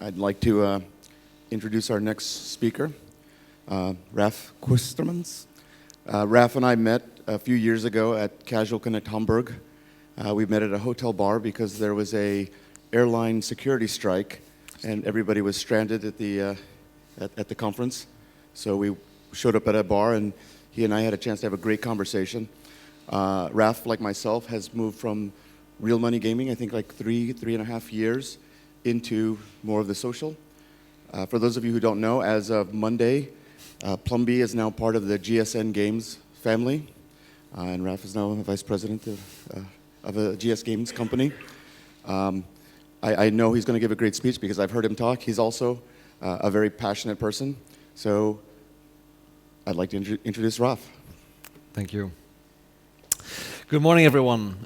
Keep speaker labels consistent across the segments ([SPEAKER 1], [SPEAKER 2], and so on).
[SPEAKER 1] I'd like to introduce our next speaker, Raf Kustermans. Raf and I met a few years ago at Casual Connect Hamburg. We met at a hotel bar because there was a airline security strike, and everybody was stranded at the conference. So we showed up at a bar, and he and I had a chance to have a great conversation. Raf, like myself, has moved from real money gaming, I think like three and a half years, into more of the social. For those of you who don't know, as of Monday, Plumby is now part of the GSN Games family, and Raf is now vice president of a GS Games company. I know he's going to give a great speech because I've heard him talk. He's also a very passionate person, so I'd like to introduce Raf.
[SPEAKER 2] Thank you. Good morning, everyone.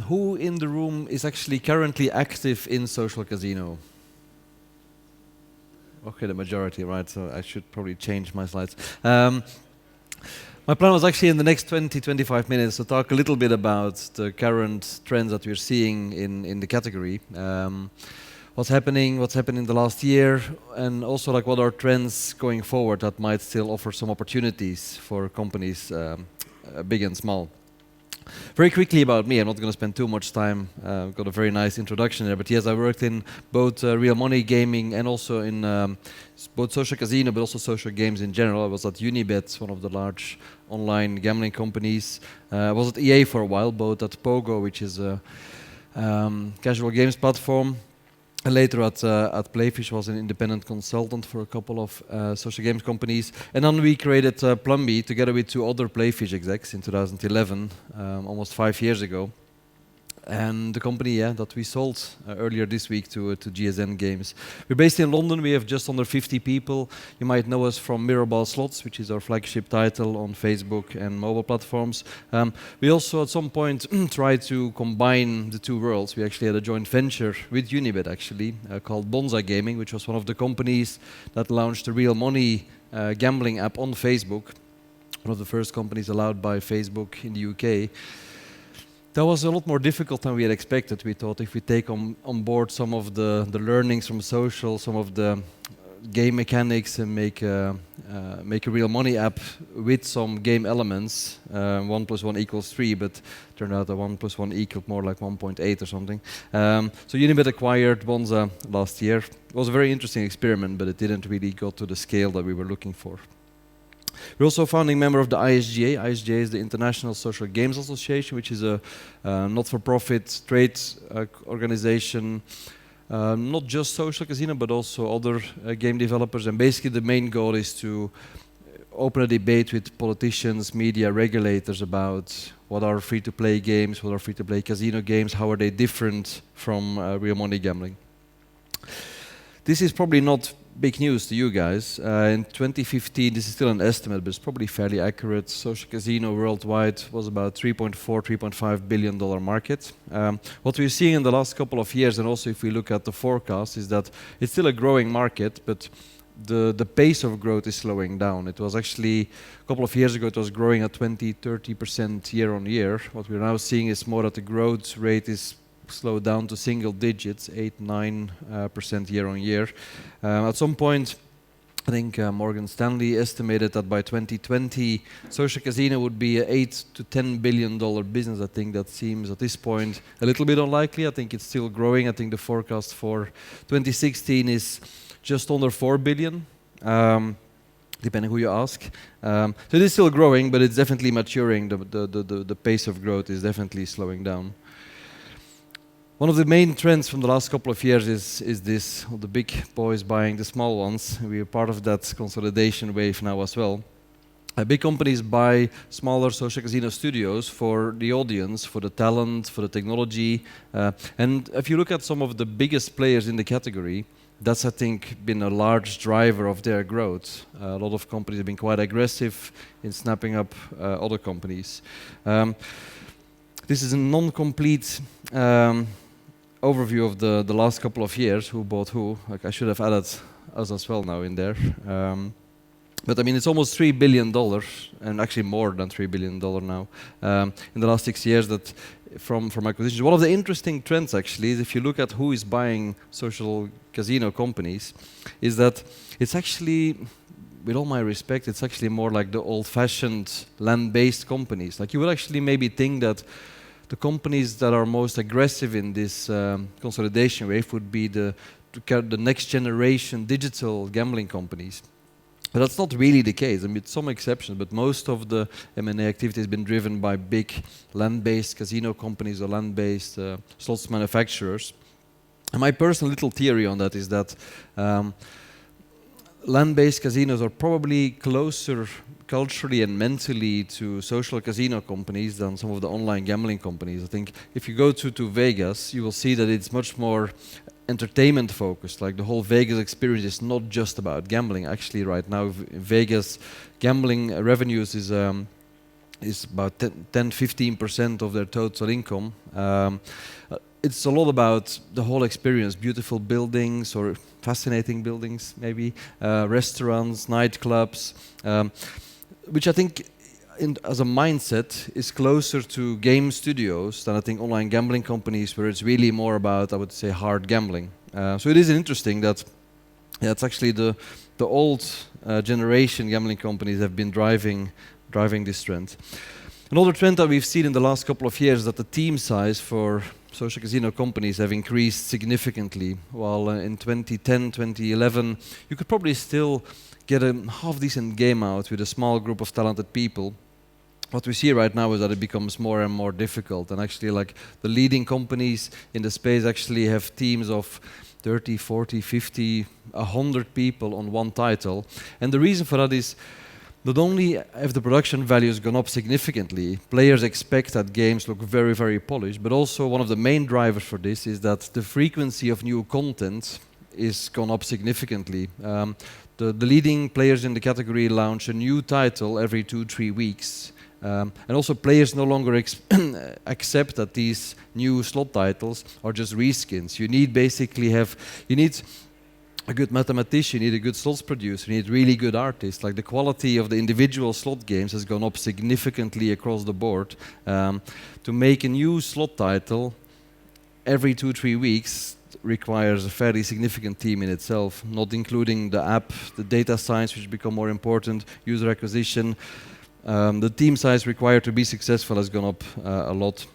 [SPEAKER 2] Who in the room is actually currently active in social casino? Okay, the majority, right? So I should probably change my slides. My plan was actually in the next 20-25 minutes to talk a little bit about the current trends that we're seeing in the category. What's happening the last year, and also like what are trends going forward that might still offer some opportunities for companies, big and small. Very quickly about me, I'm not going to spend too much time. I've got a very nice introduction there, but yes, I worked in both real money gaming and also in both social casino, but also social games in general. I was at Unibet, one of the large online gambling companies. I was at EA for a while, both at Pogo, which is a casual games platform, and later at Playfish, was an independent consultant for a couple of social games companies. And then we created Plumby together with two other Playfish execs in 2011, almost 5 years ago. And the company that we sold earlier this week to GSN Games. We're based in London. We have just under 50 people. You might know us from Mirrorball Slots, which is our flagship title on Facebook and mobile platforms. We also at some point tried to combine the two worlds. We actually had a joint venture with Unibet actually called Bonza Gaming, which was one of the companies that launched the real money gambling app on Facebook. One of the first companies allowed by Facebook in the UK. That was a lot more difficult than we had expected. We thought if we take on board some of the learnings from social, some of the game mechanics, and make a real money app with some game elements, 1 + 1 = 3, but turned out that 1 + 1 equaled more like 1.8 or something. So Unibet acquired Bonza last year. It was a very interesting experiment, but it didn't really go to the scale that we were looking for. We're also a founding member of the ISGA. ISGA is the International Social Games Association, which is a not-for-profit trade organization, not just social casino, but also other game developers. And basically the main goal is to open a debate with politicians, media, regulators about what are free-to-play games, what are free-to-play casino games, how are they different from real money gambling. This is probably not big news to you guys. In 2015, this is still an estimate, but it's probably fairly accurate. Social casino worldwide was about $3.4–3.5 billion market. What we're seeing in the last couple of years, and also if we look at the forecast, is that it's still a growing market, but the pace of growth is slowing down. It was actually, a couple of years ago, it was growing at 20–30% year on year. What we're now seeing is more that the growth rate is slowed down to single digits, 8–9% year on year. At some point, I think Morgan Stanley estimated that by 2020, social casino would be an $8–10 billion business. I think that seems at this point a little bit unlikely. I think it's still growing. I think the forecast for 2016 is just under $4 billion. Depending who you ask. So it is still growing, but it's definitely maturing. The pace of growth is definitely slowing down. One of the main trends from the last couple of years is this, the big boys buying the small ones. We are part of that consolidation wave now as well. Big companies buy smaller social casino studios for the audience, for the talent, for the technology. And if you look at some of the biggest players in the category, that's, I think, been a large driver of their growth. A lot of companies have been quite aggressive in snapping up other companies. This is a non-complete overview of the last couple of years, who bought who. Like I should have added us as well now in there. But I mean, it's almost $3 billion, and actually more than $3 billion now, in the last 6 years that from acquisitions. One of the interesting trends actually is if you look at who is buying social casino companies, is that it's actually, with all my respect, it's actually more like the old-fashioned land-based companies. Like you would actually maybe think that the companies that are most aggressive in this consolidation wave would be the next generation digital gambling companies. But that's not really the case. I mean, with some exceptions, but most of the M&A activity has been driven by big land-based casino companies or land-based slots manufacturers. And my personal little theory on that is that land-based casinos are probably closer culturally and mentally to social casino companies than some of the online gambling companies. I think if you go to Vegas, you will see that it's much more entertainment focused. Like the whole Vegas experience is not just about gambling. Actually, right now, Vegas gambling revenues is about 10-15% of their total income. It's a lot about the whole experience, beautiful buildings or fascinating buildings, maybe restaurants, nightclubs, which I think as a mindset is closer to game studios than I think online gambling companies, where it's really more about, I would say, hard gambling. So it is interesting that it's actually the old generation gambling companies have been driving this trend. Another trend that we've seen in the last couple of years is that the team size for social casino companies have increased significantly. While in 2010, 2011, you could probably still get a half-decent game out with a small group of talented people. What we see right now is that it becomes more and more difficult, and actually like the leading companies in the space actually have teams of 30, 40, 50, 100 people on one title. And the reason for that is not only have the production values gone up significantly, players expect that games look very, very polished, but also one of the main drivers for this is that the frequency of new content is gone up significantly. The leading players in the category launch a new title every 2-3 weeks. And also players no longer accept that these new slot titles are just reskins. You need a good mathematician, you need a good slots producer, you need really good artists. Like the quality of the individual slot games has gone up significantly across the board. To make a new slot title every 2-3 weeks requires a fairly significant team in itself, not including the app, the data science, which become more important, user acquisition. The team size required to be successful has gone up a lot.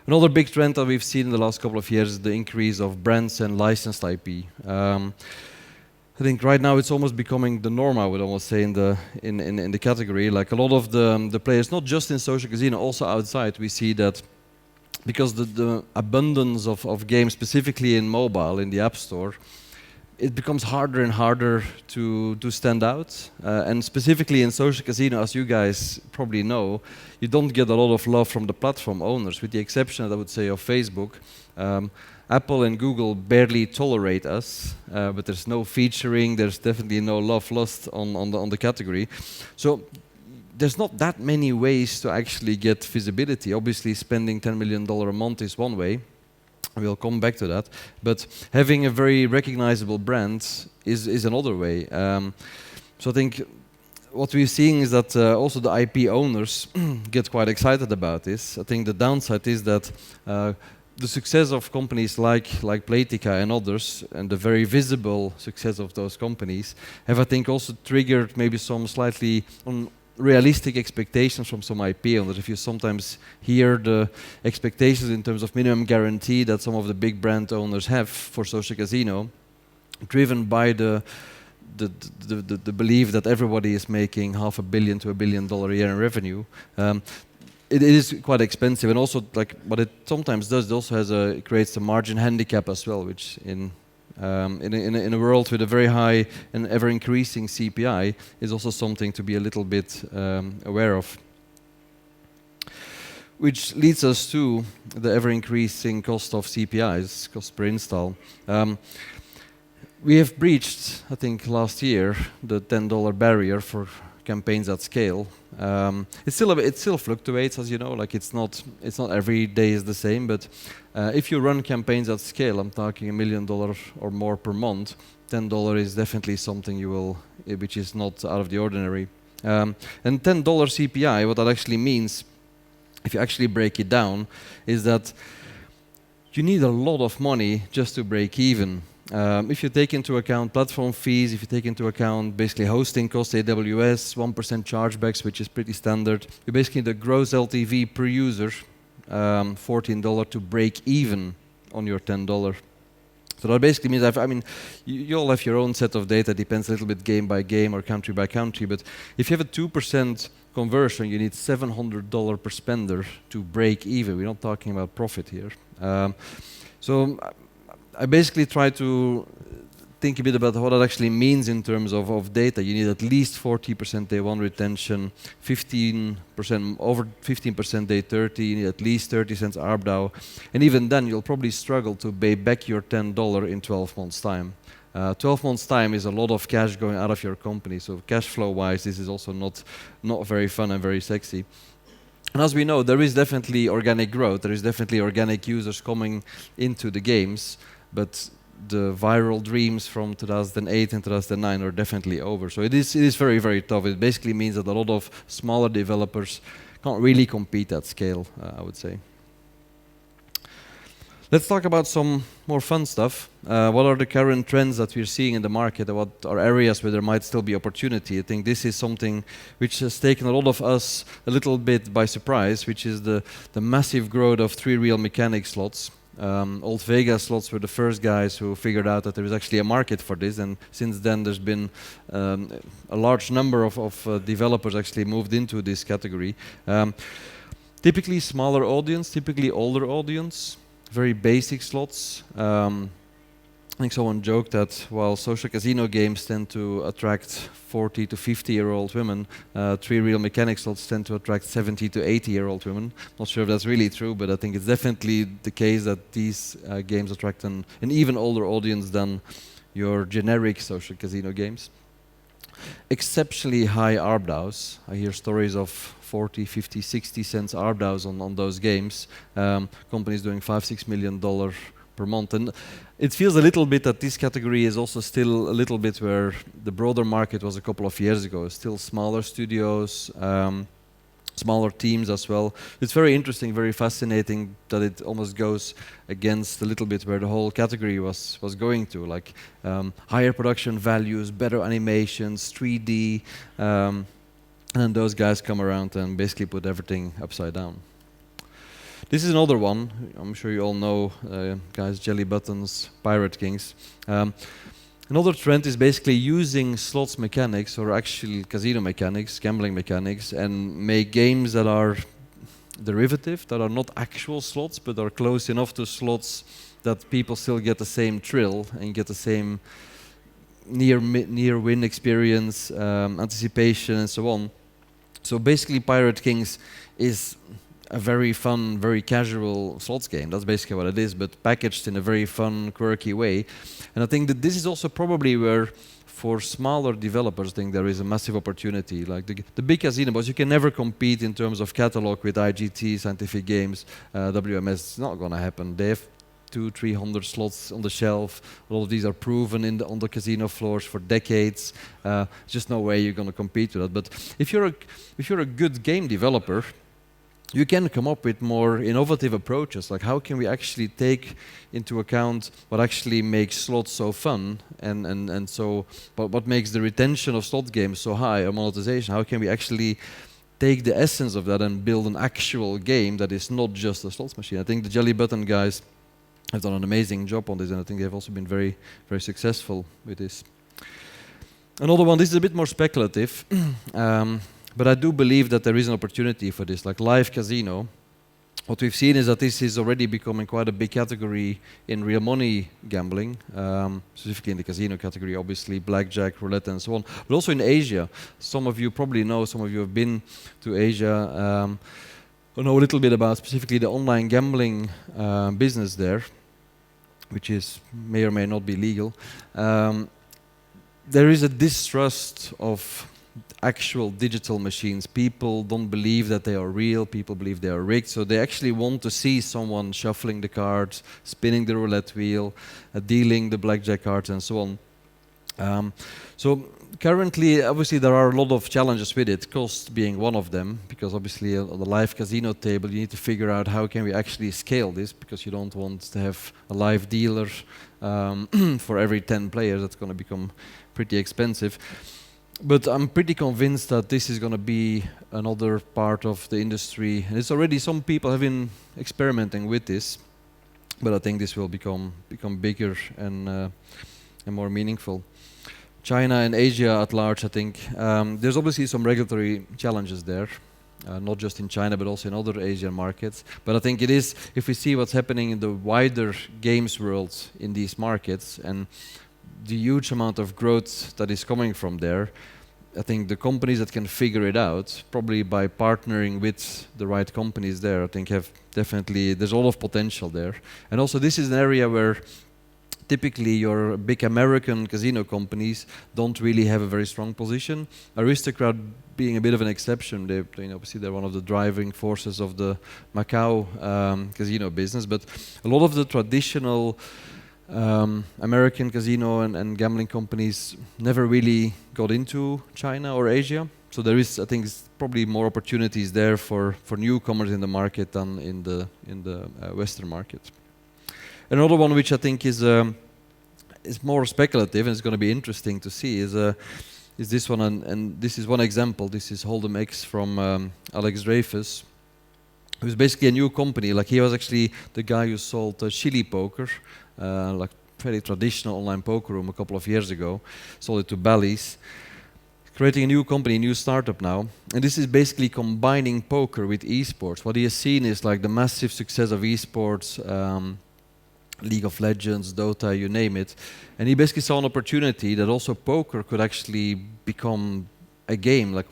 [SPEAKER 2] Another big trend that we've seen in the last couple of years is the increase of brands and licensed IP. I think right now it's almost becoming the norm, I would almost say, in the category. Like a lot of the players, not just in social casino, also outside, we see that because the abundance of games, specifically in mobile, in the App Store, it becomes harder and harder to stand out. And specifically in social casino, as you guys probably know, you don't get a lot of love from the platform owners, with the exception, I would say, of Facebook. Apple and Google barely tolerate us, but there's no featuring, there's definitely no love lost on the category. So there's not that many ways to actually get visibility. Obviously, spending $10 million a month is one way. We'll come back to that. But having a very recognizable brand is another way. So I think what we're seeing is that also the IP owners get quite excited about this. I think the downside is that the success of companies like Playtika and others, and the very visible success of those companies, have, I think, also triggered maybe some slightly realistic expectations from some IP owners. If you sometimes hear the expectations in terms of minimum guarantee that some of the big brand owners have for social casino, driven by the belief that everybody is making $500 million to $1 billion a year in revenue, it is quite expensive. And also, like what it sometimes does, it also it creates a margin handicap as well, which in a world with a very high and ever-increasing CPI is also something to be a little bit aware of. Which leads us to the ever-increasing cost of CPIs, cost per install. We have breached, I think, last year, the $10 barrier for campaigns at scale. It still fluctuates, as you know. Like it's not every day is the same. But if you run campaigns at scale, I'm talking $1 million or more per month, $10 is definitely something which is not out of the ordinary. And $10 CPI, what that actually means, if you actually break it down, is that you need a lot of money just to break even. If you take into account platform fees, if you take into account basically hosting costs, AWS, 1% chargebacks, which is pretty standard, you basically need the gross LTV per user, $14 to break even on your $10. So that basically means, you all have your own set of data, depends a little bit game by game or country by country, but if you have a 2% conversion, you need $700 per spender to break even. We're not talking about profit here. So I basically try to think a bit about what that actually means in terms of data. You need at least 40% day 1 retention, 15%, over 15% day 30, you need at least 30 cents ARPDAU, and even then you'll probably struggle to pay back your $10 in 12 months' time. 12 months' time is a lot of cash going out of your company, so cash flow-wise, this is also not very fun and very sexy. And as we know, there is definitely organic growth, there is definitely organic users coming into the games, but the viral dreams from 2008 and 2009 are definitely over. So it is very, very tough. It basically means that a lot of smaller developers can't really compete at scale, I would say. Let's talk about some more fun stuff. What are the current trends that we're seeing in the market? What are areas where there might still be opportunity? I think this is something which has taken a lot of us a little bit by surprise, which is the massive growth of 3 real mechanic slots. Old Vegas slots were the first guys who figured out that there was actually a market for this, and since then there's been a large number of developers actually moved into this category. Typically smaller audience, typically older audience, very basic slots. I think someone joked that while social casino games tend to attract 40 to 50-year-old women, 3 real mechanic slots tend to attract 70 to 80-year-old women. Not sure if that's really true, but I think it's definitely the case that these games attract an even older audience than your generic social casino games. Exceptionally high ARPDAUs. I hear stories of 40, 50, 60 cents ARPDAUs on those games. Companies doing $5-6 million per month. And it feels a little bit that this category is also still a little bit where the broader market was a couple of years ago. Still smaller studios, smaller teams as well. It's very interesting, very fascinating that it almost goes against a little bit where the whole category was going to, like higher production values, better animations, 3D, and then those guys come around and basically put everything upside down. This is another one. I'm sure you all know, guys, Jelly Buttons, Pirate Kings. Another trend is basically using slots mechanics, or actual casino mechanics, gambling mechanics, and make games that are derivative, that are not actual slots, but are close enough to slots that people still get the same thrill and get the same near win experience, anticipation, and so on. So basically, Pirate Kings is a very fun, very casual slots game. That's basically what it is, but packaged in a very fun, quirky way. And I think that this is also probably where, for smaller developers, I think there is a massive opportunity. Like the big casino boys, you can never compete in terms of catalog with IGT, Scientific Games, WMS. It's not going to happen. They have 200-300 slots on the shelf. A lot of these are proven on the casino floors for decades. There's just no way you're going to compete with that. But if you're a good game developer, you can come up with more innovative approaches, like how can we actually take into account what actually makes slots so fun, and so what makes the retention of slot games so high, or monetization. How can we actually take the essence of that and build an actual game that is not just a slots machine? I think the Jelly Button guys have done an amazing job on this, and I think they've also been very, very successful with this. Another one, this is a bit more speculative. But I do believe that there is an opportunity for this, like live casino. What we've seen is that this is already becoming quite a big category in real money gambling, specifically in the casino category, obviously, blackjack, roulette, and so on. But also in Asia. Some of you probably know, some of you have been to Asia, who know a little bit about specifically the online gambling business there, which may or may not be legal. There is a distrust of actual digital machines. People don't believe that they are real, people believe they are rigged, so they actually want to see someone shuffling the cards, spinning the roulette wheel, dealing the blackjack cards, and so on. Um, so currently, obviously, there are a lot of challenges with it, cost being one of them, because obviously on the live casino table, you need to figure out how can we actually scale this, because you don't want to have a live dealer for every 10 players. That's going to become pretty expensive. But I'm pretty convinced that this is going to be another part of the industry, and it's already some people have been experimenting with this, but I think this will become bigger and more meaningful. China and Asia at large, I think there's obviously some regulatory challenges there, not just in China but also in other Asian markets. But I think it is, if we see what's happening in the wider games world in these markets and the huge amount of growth that is coming from there, I think the companies that can figure it out, probably by partnering with the right companies there, I think have definitely, there's a lot of potential there. And also this is an area where typically your big American casino companies don't really have a very strong position. Aristocrat being a bit of an exception. They, obviously they're one of the driving forces of the Macau casino business, but a lot of the traditional American casino and gambling companies never really got into China or Asia. So there is, I think, probably more opportunities there for newcomers in the market than in the Western market. Another one which I think is more speculative and it's going to be interesting to see is this one, and this is one example. This is Hold'em X from Alex Dreyfus, who's basically a new company. Like he was actually the guy who sold Chili Poker, like very traditional online poker room a couple of years ago, sold it to Bally's. Creating a new company, a new startup now, and this is basically combining poker with esports. What he has seen is like the massive success of esports, League of Legends, Dota, you name it. And he basically saw an opportunity that also poker could actually become a game, like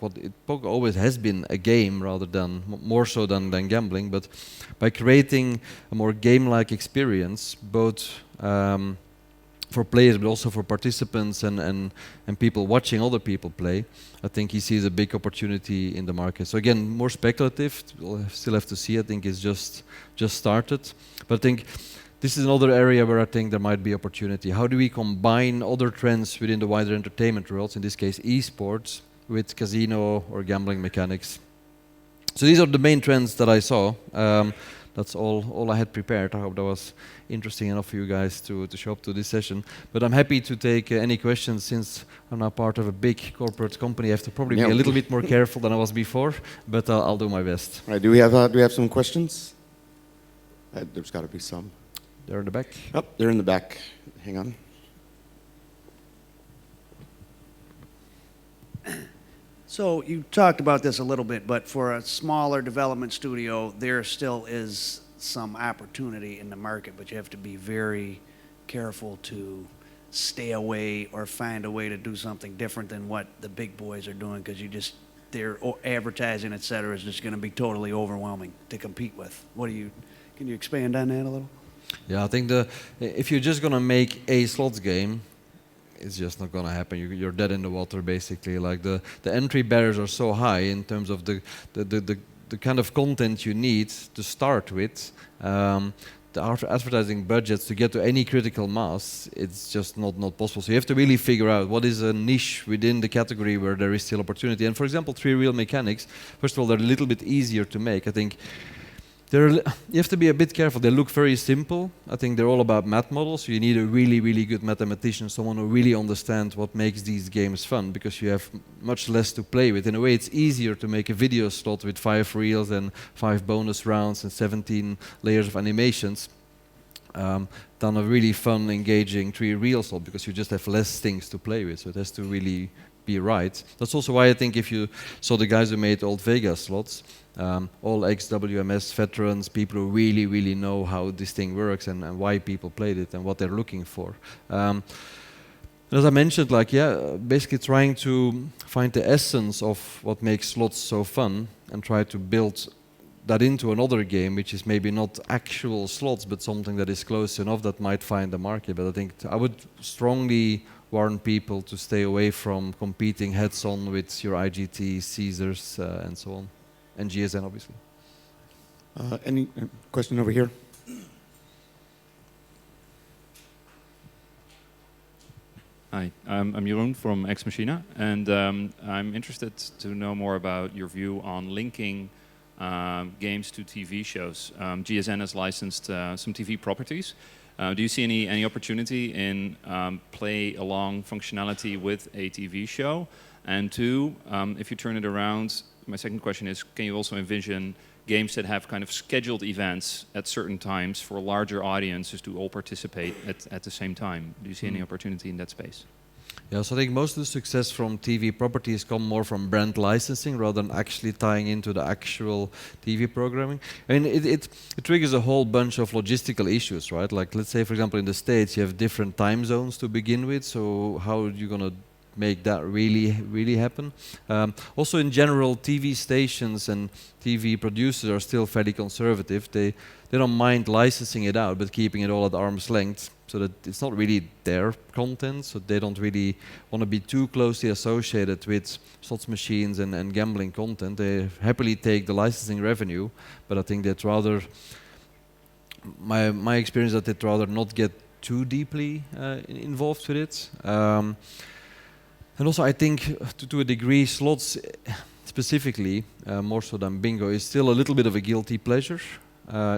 [SPEAKER 2] poker always has been a game rather than, more so than gambling, but by creating a more game-like experience, both for players but also for participants and people watching other people play, I think he sees a big opportunity in the market. So again, more speculative, we'll still have to see. I think it's just started. But I think this is another area where I think there might be opportunity. How do we combine other trends within the wider entertainment world, in this case esports, with casino or gambling mechanics? So these are the main trends that I saw. That's all I had prepared. I hope that was interesting enough for you guys to show up to this session. But I'm happy to take any questions. Since I'm now part of a big corporate company, I have to probably be a little bit more careful than I was before, but I'll do my best.
[SPEAKER 1] All right, do we have some questions? There's got to be some.
[SPEAKER 2] They're in the back.
[SPEAKER 1] Oh, they're in the back. Hang on.
[SPEAKER 3] So you talked about this a little bit, but for a smaller development studio, there still is some opportunity in the market, but you have to be very careful to stay away or find a way to do something different than what the big boys are doing, because their advertising, et cetera, is just going to be totally overwhelming to compete with. Can you expand on that a little?
[SPEAKER 2] Yeah, I think if you're just gonna make a slots game, it's just not gonna happen. You're dead in the water basically. Like the entry barriers are so high in terms of the kind of content you need to start with. The advertising budgets to get to any critical mass, it's just not possible. So you have to really figure out what is a niche within the category where there is still opportunity. And for example, 3Real mechanics, first of all, they're a little bit easier to make. I think you have to be a bit careful. They look very simple. I think they're all about math models. So you need a really, really good mathematician, someone who really understands what makes these games fun, because you have much less to play with. In a way, it's easier to make a video slot with 5 reels and 5 bonus rounds and 17 layers of animations than a really fun, engaging 3Real slot, because you just have less things to play with. So it has to really be right. That's also why I think if you saw the guys who made Old Vegas slots, all ex-WMS veterans, people who really, really know how this thing works and why people played it and what they're looking for. As I mentioned, basically trying to find the essence of what makes slots so fun and try to build that into another game, which is maybe not actual slots, but something that is close enough that might find the market. But I think I would strongly warn people to stay away from competing heads-on with your IGT, Caesars, and so on. And GSN, obviously.
[SPEAKER 1] Any question over here?
[SPEAKER 4] Hi, I'm Jeroen from Ex Machina, and I'm interested to know more about your view on linking games to TV shows. GSN has licensed some TV properties. Do you see any opportunity in play along functionality with a TV show? And two, if you turn it around, my second question is, can you also envision games that have kind of scheduled events at certain times for larger audiences to all participate at the same time? Do you see any opportunity in that space?
[SPEAKER 2] Yeah, so I think most of the success from TV properties come more from brand licensing rather than actually tying into the actual TV programming. I mean, it triggers a whole bunch of logistical issues, right? Like, let's say, for example, in the States, you have different time zones to begin with, so how are you going to make that really happen? Also, in general, TV stations and TV producers are still fairly conservative. They don't mind licensing it out, but keeping it all at arm's length, so that it's not really their content, so they don't really want to be too closely associated with slots machines and gambling content. They happily take the licensing revenue, but I think they'd rather, my experience is that they'd rather not get too deeply involved with it. And also, I think, to a degree, slots specifically, more so than bingo, is still a little bit of a guilty pleasure.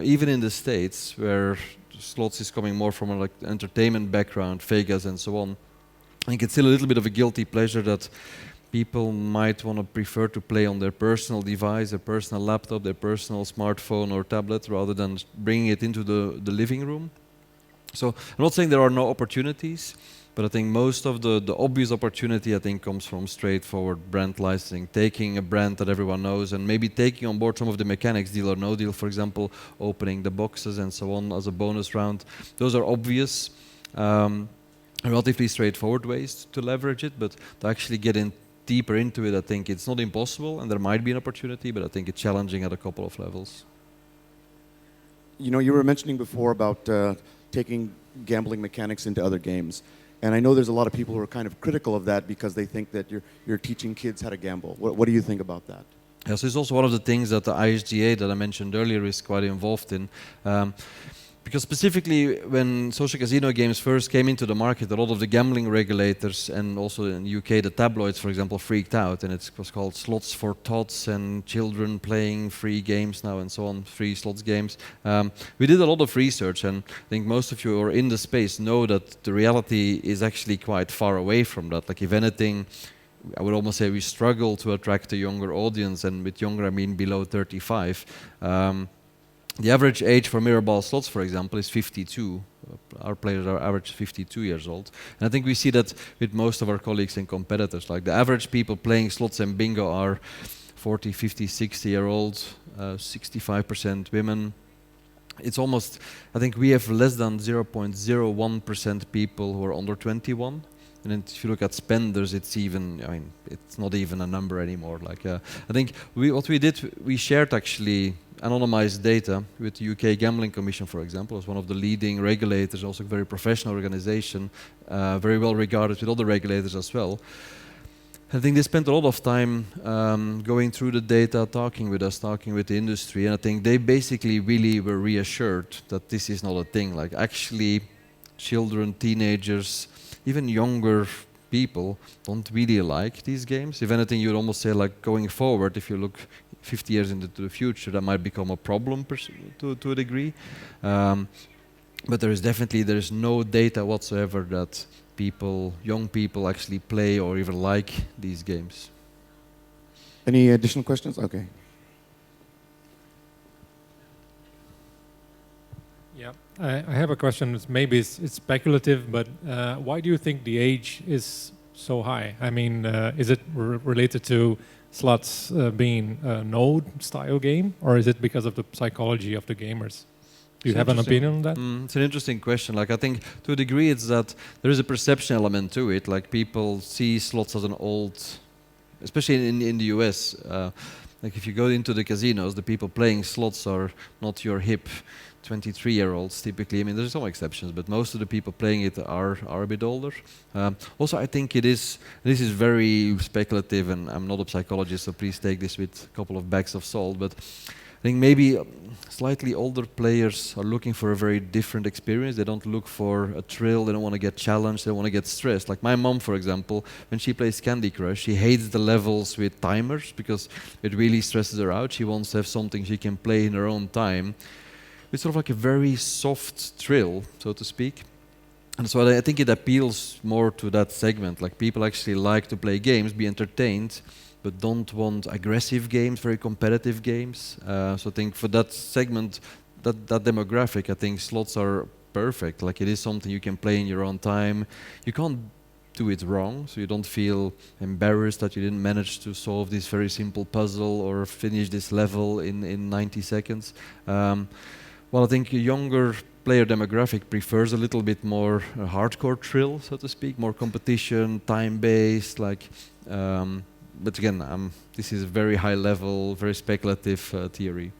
[SPEAKER 2] Even in the States, where slots is coming more from a like entertainment background, Vegas and so on, I think it's still a little bit of a guilty pleasure that people might want to prefer to play on their personal device, their personal laptop, their personal smartphone or tablet, rather than bringing it into the living room. So I'm not saying there are no opportunities, but I think most of the obvious opportunity, I think, comes from straightforward brand licensing, taking a brand that everyone knows and maybe taking on board some of the mechanics, deal or no deal, for example, opening the boxes and so on as a bonus round. Those are obvious, relatively straightforward ways to leverage it, but to actually get in deeper into it, I think it's not impossible, and there might be an opportunity, but I think it's challenging at a couple of levels.
[SPEAKER 1] You know, you were mentioning before about taking gambling mechanics into other games. And I know there's a lot of people who are kind of critical of that because they think that you're teaching kids how to gamble. What do you think about that?
[SPEAKER 2] Yes, it's also one of the things that the ISGA that I mentioned earlier is quite involved in. Because specifically when social casino games first came into the market, a lot of the gambling regulators and also in the UK, the tabloids, for example, freaked out. And it was called slots for tots and children playing free games now and so on, free slots games. We did a lot of research, and I think most of you who are in the space know that the reality is actually quite far away from that. Like, if anything, I would almost say we struggle to attract a younger audience, and with younger I mean below 35. The average age for Mirrorball slots, for example, is 52. Our players are average 52 years old. And I think we see that with most of our colleagues and competitors. Like, the average people playing slots and bingo are 40, 50, 60-year-old, 65% women. It's almost, I think we have less than 0.01% people who are under 21. And then if you look at spenders, it's even, I mean, it's not even a number anymore. Like, I think what we did, we shared actually anonymized data with the UK Gambling Commission, for example, as one of the leading regulators, also a very professional organization, very well regarded with other regulators as well. I think they spent a lot of time going through the data, talking with us, talking with the industry, and I think they basically really were reassured that this is not a thing. Like, actually, children, teenagers, even younger people don't really like these games. If anything, you'd almost say, like, going forward, if you look 50 years into the future, that might become a problem to a degree. But there is no data whatsoever that young people actually play or even like these games.
[SPEAKER 1] Any additional questions? Okay.
[SPEAKER 5] Yeah, I have a question. Maybe it's speculative, but why do you think the age is so high? I mean, is it related to slots being a node-style game, or is it because of the psychology of the gamers? Do you have an opinion on that?
[SPEAKER 2] It's an interesting question. Like, I think to a degree it's that there is a perception element to it. Like, people see slots as an old, especially in the US. Like, if you go into the casinos, the people playing slots are not your hip 23-year-olds typically. I mean, there's some exceptions, but most of the people playing it are a bit older. Also, I think this is very speculative, and I'm not a psychologist, so please take this with a couple of bags of salt, but I think maybe slightly older players are looking for a very different experience. They don't look for a thrill, they don't want to get challenged, they don't want to get stressed. Like my mom, for example, when she plays Candy Crush, she hates the levels with timers because it really stresses her out. She wants to have something she can play in her own time. It's sort of like a very soft thrill, so to speak. And so I think it appeals more to that segment. Like people actually like to play games, be entertained, but don't want aggressive games, very competitive games. So I think for that segment, that demographic, I think slots are perfect. Like it is something you can play in your own time. You can't do it wrong, so you don't feel embarrassed that you didn't manage to solve this very simple puzzle or finish this level in 90 seconds. Well, I think a younger player demographic prefers a little bit more hardcore thrill, so to speak, more competition, time-based, like. But again, this is a very high level, very speculative theory.